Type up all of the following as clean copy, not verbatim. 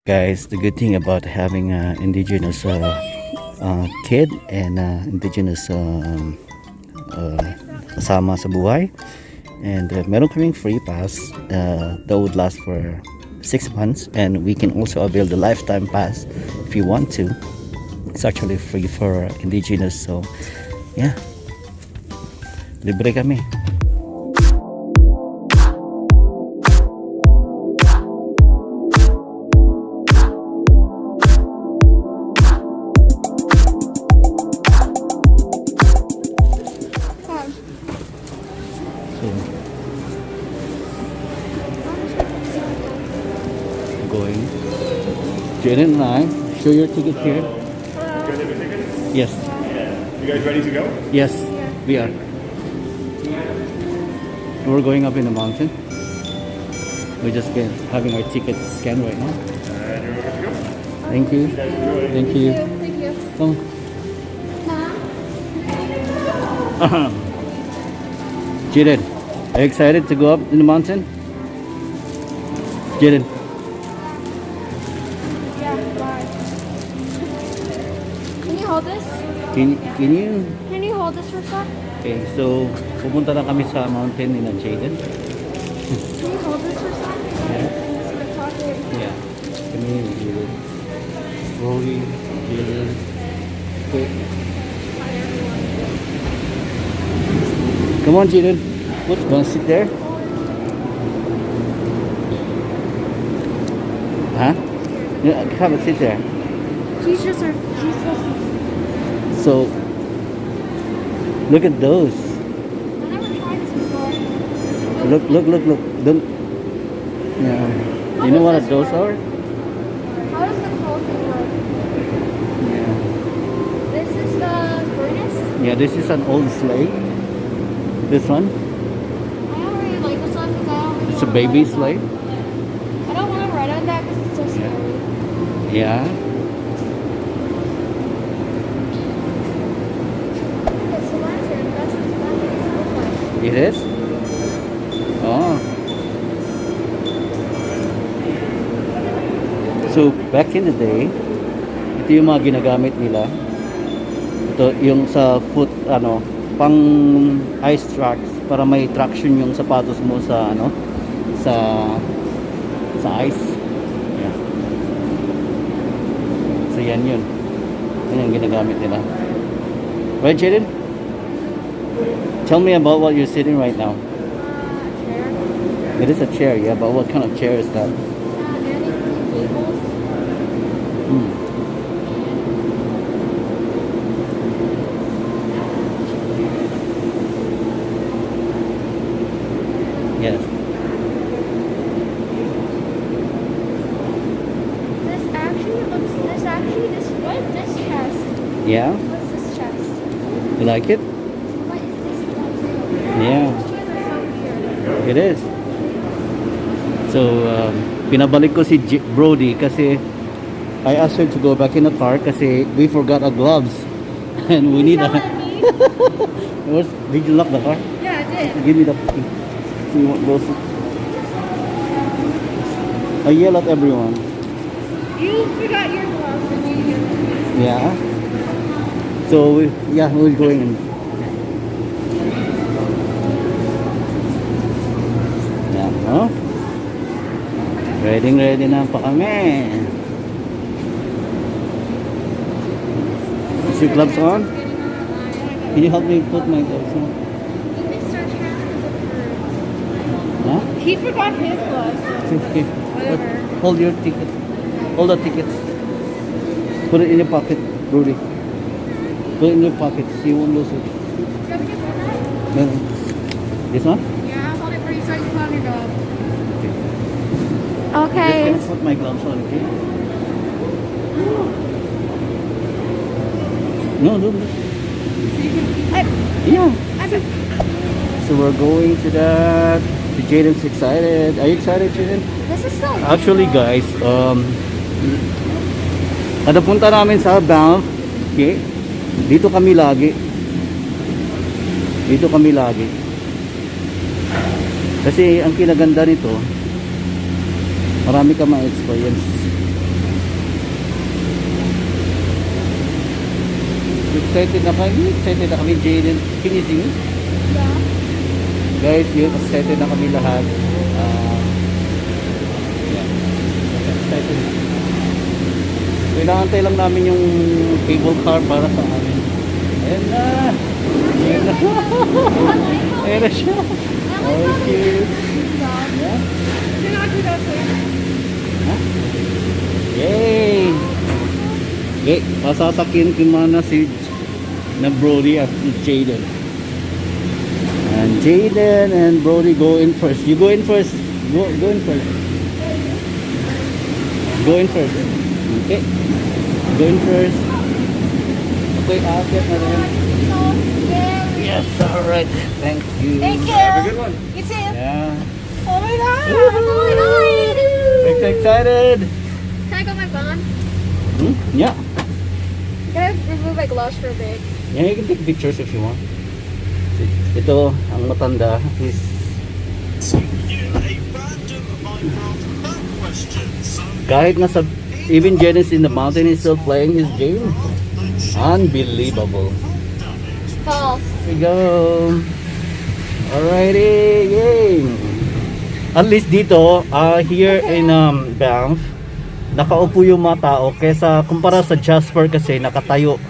Guys, the good thing about having an indigenous kid and indigenous kasama sa buhay, and meron kaming free pass that would last for 6 months, and we can also avail the lifetime pass if you want to. It's actually free for indigenous, so yeah, libre kami. Going. Jaden and I, show your ticket here. You guys have your tickets? Yes. You guys ready to go? Yes, we are. We're going up in the mountain. We're just having our ticket scanned right now. And you're ready to go? Thank you. Thank you. Thank you. Come. Jaden, are you excited to go up in the mountain? Jaden. Yeah, bye. Can you hold this? Can you? Can you hold this for a sec? Okay, so pupunta na kami sa mountain ni Jaden. Can you hold this for a sec? Yeah. Start talking. Yeah. Come here, Jaden. Rory, Jaden. Okay. Come on, Jaden. What? Gonna sit there? Huh? Yeah, have a sit there. She's just. So, look at those. I never tried this before. Look. Don't. Yeah. You know what those are? How does the whole thing work? Yeah. This is the furnace. Yeah, this is an old sleigh. This one. I don't really like this one because I don't really It's a wanna baby ride on sleigh. that. I don't want to ride on that because it's so scary. Yeah. It's a lantern. That's what lanterns look like. It is? Oh. So, back in the day, ito yung mga ginagamit nila. Ito yung sa foot, pang ice tracks para may traction yung sapatos mo sa, sa ice. Yeah. So, yan yun. Yan yung ginagamit nila. Right, Jaden? Tell me about what you're sitting right now. Chair. It is a chair, yeah, but what kind of chair is that? Anything tables. Hmm. Yes. What is this chest? Yeah? What's this chest? You like it? What is this like? Yeah. These chairs are so weird. It is. So, pinabalik ko si Brody kasi I asked her to go back in the car kasi we forgot our gloves. And we need a... Did you lock the car? Yeah, I did. Give me the key. So you want those? I yell at everyone. You forgot your gloves and you Yeah. So we're going in. Yeah, no? Ready na pa kami. Is your gloves on? Can you help me put my gloves on? Mr. Tram is a bird. Huh? He forgot his gloves. Okay. Whatever. Hold your ticket. Hold the tickets. Put it in your pocket, Rudy. Put it in your pocket so you won't lose it. Do you have a good one? No. This one? Yeah, I'll hold it for you so you can put on your dog. Okay. Okay. Just gonna put my gloves on, okay? No. Yeah. So we're going to that. Jaden's excited. Are you excited, Jaden? This is so Actually, guys, kada punta namin sa Banff, okay? Dito kami lagi. Kasi ang kinaganda nito, marami ka ma-experience. excited na kami. Excited na kami, Jaden. Can you sing? Yeah. Guys, yun, excited na kami lahat. Yeah. Excited na. Kailangan lang namin yung cable car para sa amin. Ayan na! Ayan na! Ayan na siya! Okay. Yeah? Huh? Yay! Okay, masasakyan ko na si na Brody at si Jaden. And Jaden and Brody go in first. You go in first. Go in first. Go in first. Okay. Go in first. Okay, akit na rin. Yes, alright. Thank you. Thank you. Have a good one. You too. Yeah. Oh my god. Oh my god. I'm so excited. Can I go my phone? Yeah. Can I remove my gloves for a bit? Yeah, you can take pictures if you want. Ito, ang matanda is kahit nasa even Janice in the mountain is still playing his game. Unbelievable. False. Here we go. Alrighty, yay. At least dito, here in Banff, nakaupo yung mga tao kesa kumpara sa Jasper kasi nakatayo.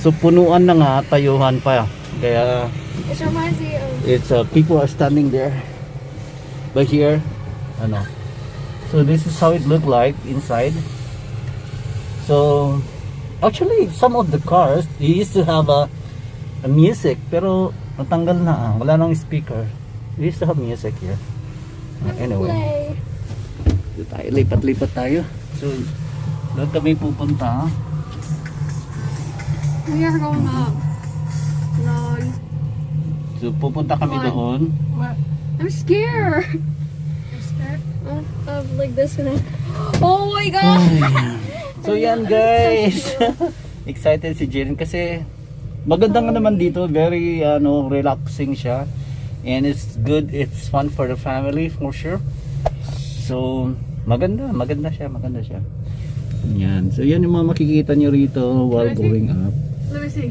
So punuan na nga, tayuhan pa. Kaya It reminds me of... it's people are standing there. But here, ano. So this is how it looked like inside. So actually some of the cars they used to have a music pero natanggal na wala nang speaker. They used to have music here. Anyway, dito tayo, lipat-lipat tayo. So doon kami pupunta. We are going up. No. So pupunta kami What? doon. What? I'm scared. You're scared? Of like this and that. Oh my god! So yan guys. Excited si Jiren kasi maganda nga naman dito, very relaxing siya. And it's good, it's fun for the family for sure. So maganda siya. Yan. So yan yung mga makikita nyo rito while going up. Let me see.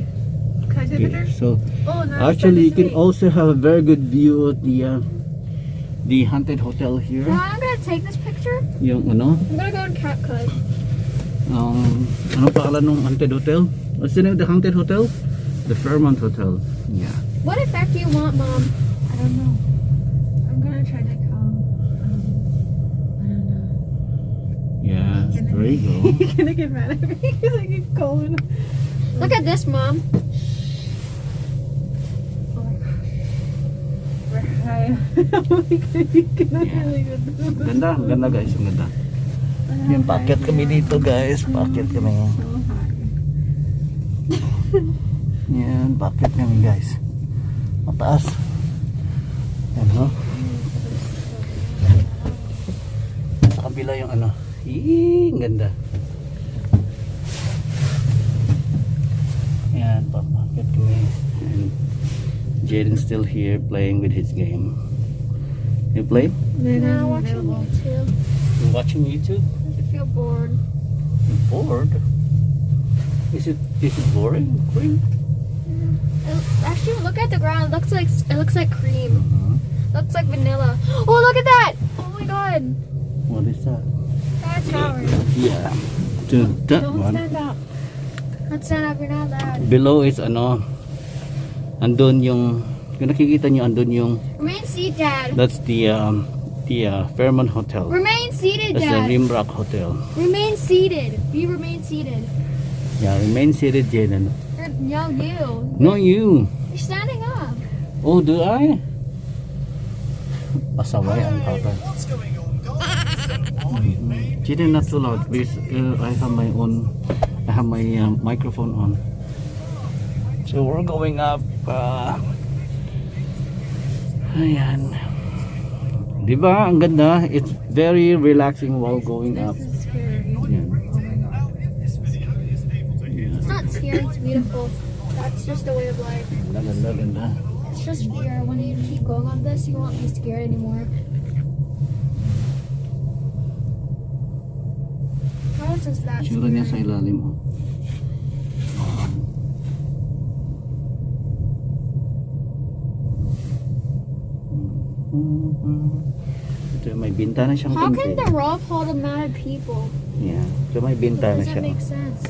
Can I take a Okay, picture? so Oh, no, actually you can also have a very good view of the haunted hotel here. No, I'm gonna take this picture. Yung ano? I'm gonna go in CapCut. Anong pangalan ng haunted hotel? What's the name of the haunted hotel? The Fairmont Hotel. Yeah. What effect do you want, Mom? I don't know. I'm gonna try to call. I don't know. Yes, there you go. You're gonna get mad at me because I keep calling. Look at this, Mom. Oh my gosh. We're high. Oh my god, you cannot really go through. Ganda guys, ang ganda. Yan, paakyat kami dito guys, paakyat kami. So high. Yan, paakyat kami guys. Mataas. Yan, no? Sa kabila yung ano. Ang ganda. Yan, paakyat kami. And Jaden's still here playing with his game. You play? No, watching YouTube. You watching YouTube? I feel bored. You're bored? Is it boring? Cream? Actually, look at the ground. It looks like cream. Looks like vanilla. Oh, look at that! Oh my god! What is that? That tower. Yeah. To that Don't one. stand up. Let's stand up. You're not loud. Below is ano. Andun yung nakikita nyo, andun yung Remain seated, Dad. that's the Fairmont Hotel. Remain seated, That's the Dad. Rimrock Hotel. Remain seated. You remain seated. Yeah, remain seated, Jaden. No, you. No, you. You're standing up. Oh, do I? Pasaway ang kata. Jaden, not too loud, please. I have my microphone on. So we're going up. Ayan. Diba? Ang ganda. It's very relaxing while going up. This is scary. Ayan. It's not scary. It's beautiful. That's just the way of life. Ganda. It's just fear. When you keep going on this, you won't be scared anymore. How is that Sura niya sa scary? ilalim. Oh. Ito, may bintana siyang How konti. can the rock hold a amount of people? Yeah. Ito, may It bintana doesn't siya. make sense.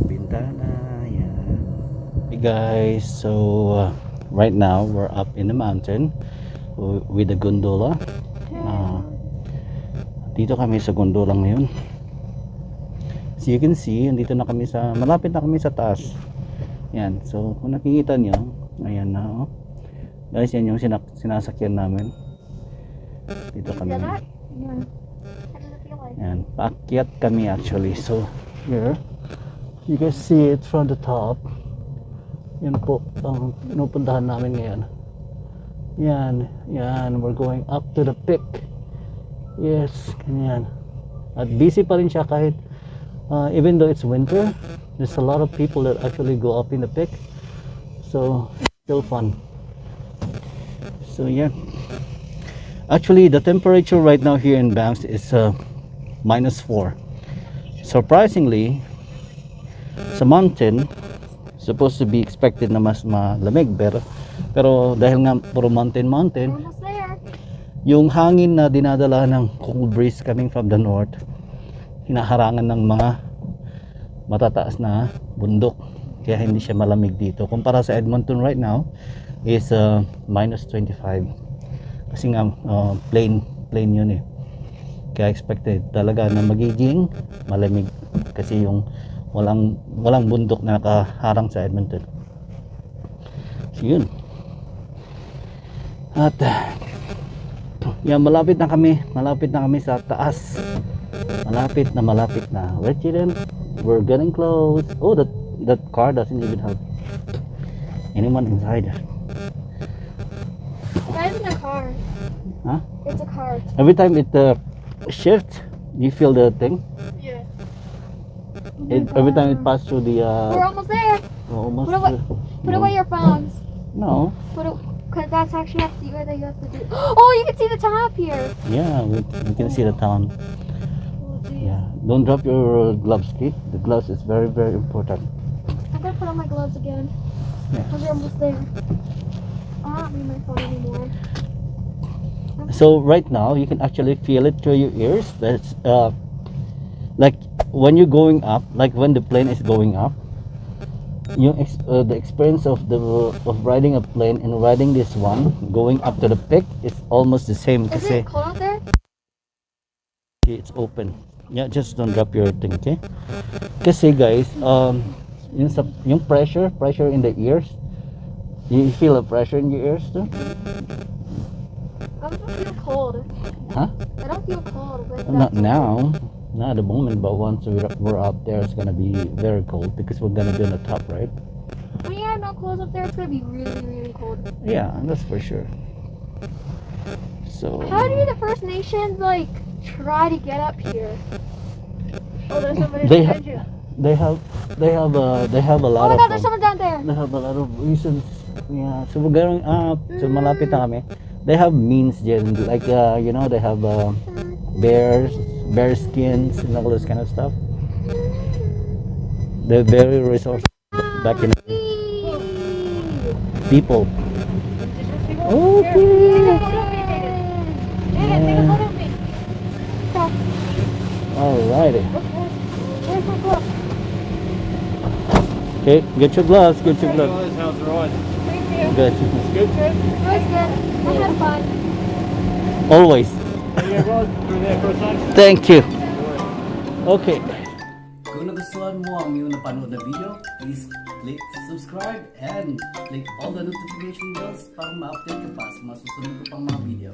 Bintana, yan. Hey guys, so right now we're up in the mountain with the gondola. Dito kami sa gondola ngayon. So you can see, andito na kami sa, malapit na kami sa taas. Yan, so kung nakikita nyo, ayan na, oh. Guys, yan yung sinasakyan namin. Dito kami. Feel that? Yeah. How does it feel like? Yan, paakyat kami actually. So here, you can see it from the top. Yan po ang pinupuntahan namin ngayon. Yan, we're going up to the peak. Yes, ganyan. At busy pa rin siya kahit even though it's winter, there's a lot of people that actually go up in the peak. So it's still fun. So yeah. Actually, the temperature right now here in Banff is -4. Surprisingly, sa mountain, supposed to be expected na mas malamig, pero dahil nga puro mountain, Almost there. yung hangin na dinadala ng cold breeze coming from the north, hinaharangan ng mga matataas na bundok, kaya hindi siya malamig dito. Kumpara sa Edmonton right now is -25, kasi nga plain yun eh, kaya expected talaga na magiging malamig kasi yung walang bundok na nakaharang sa Edmonton. So yun. At yan, malapit na kami sa taas. Malapit na. Right, children? We're getting close. Oh, that car doesn't even have anyone inside. That isn't a car. Huh? It's a car. Every time it shifts, you feel the thing. Yeah. Every time it passes through the We're almost there. almost. Put away your phones. No. Because that's actually what you have to do. Oh, you can see the town up here. Yeah, we can see the town. Oh, geez. Yeah. Don't drop your gloves, okay? The gloves is very, very important. I'm gonna put on my gloves again. Yeah. Because we're almost there. I don't need my phone anymore. So right now you can actually feel it through your ears. That's like when you're going up, like when the plane is going up, the experience of riding a plane and riding this one going up to the peak is almost the same. Is it cold out there? It's open. Yeah, just don't drop your thing, okay? Kasi guys, yung pressure in the ears, you feel the pressure in your ears too? I don't feel cold. Huh? I don't feel cold. But Not that's now, not at the moment, but once we're up there, it's gonna be very cold because we're gonna be on the top, right? When you have no clothes up there, it's gonna be really, really cold. Yeah, that's for sure. So How do the First Nations try to get up here? Oh, there's somebody They behind you. they have a Oh lot my of God, there's someone down there. they have a lot of reasons. Yeah, so we're going up. So malapit na kami. They have means dyan, like they have bear skins and all this kind of stuff. They're very resourceful back in people. Okay. Alrighty. Okay, get your gloves. How's the ride? Good. It's good? It was good. I had fun. Always. Yeah, Rod, through there for a time. Thank you. Okay. Kung nagustuhan mo ang iyong napanood na video, please click subscribe and click all the notification bells para ma-update ka pa sa mga susunod ko pang mga video.